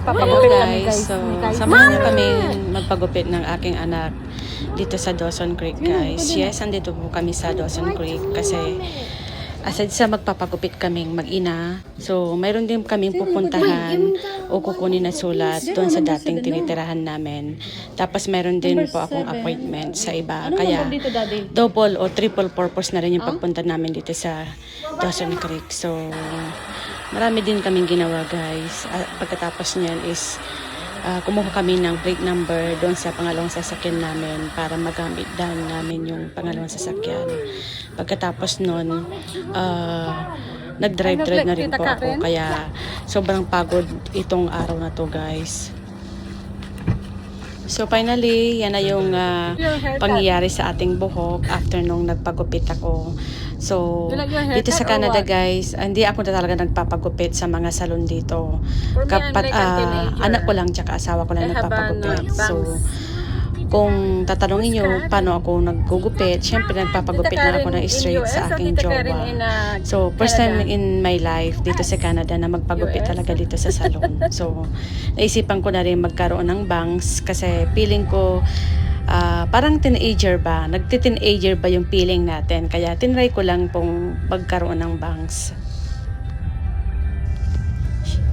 Magpapagupit kami guys, guys. so Ni Kai. samahan niyo kami magpagupit ng aking anak dito sa Dawson Creek guys. Yes, andito po kami sa Dawson Creek kasi aside sa magpapagupit kaming mag-ina, so mayroon din kaming pupuntahan o kukunin na sulat doon sa dating tinitirahan namin. Tapos mayroon din po akong appointment sa iba. Kaya double o triple purpose na rin yung pagpunta namin dito sa Dawson Creek. So marami din kaming ginawa guys. Pagkatapos niyan is kumuha kami ng plate number doon sa pangalawang sasakyan namin para magamit down namin yung pangalawang sasakyan. Pagkatapos nun, nag-drive na rin po ako. Kaya sobrang pagod itong araw na to guys. So finally, yan na yung pangyayari sa ating buhok after nung nagpagupit ako. So, dito sa Canada guys, hindi ako na talaga nagpapagupit sa mga salon dito. Anak ko lang tsaka asawa ko lang nagpapagupit. So, kung tatanungin nyo paano ako naggugupit, syempre nagpapagupit na ako ng straight sa aking jowa. So, first time in my life dito sa Canada na magpagupit talaga dito sa salon. So, naisipan ko na rin magkaroon ng bangs kasi feeling ko parang teenager ba? Nagti-teenager ba yung feeling natin? Kaya tinry ko lang pong magkaroon ng bangs.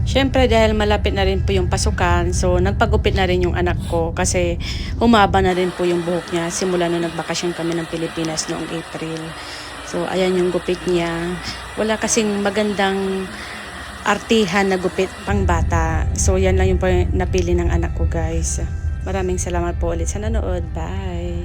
Siyempre dahil malapit na rin po yung pasukan, so nagpagupit na rin yung anak ko kasi humaba na rin po yung buhok niya simula nung nagbakasyon kami ng Pilipinas noong April. So ayan yung gupit niya. Wala kasing magandang artihan na gupit pang bata. So yan lang yung napili ng anak ko guys. Maraming salamat po ulit sa nanood. Bye!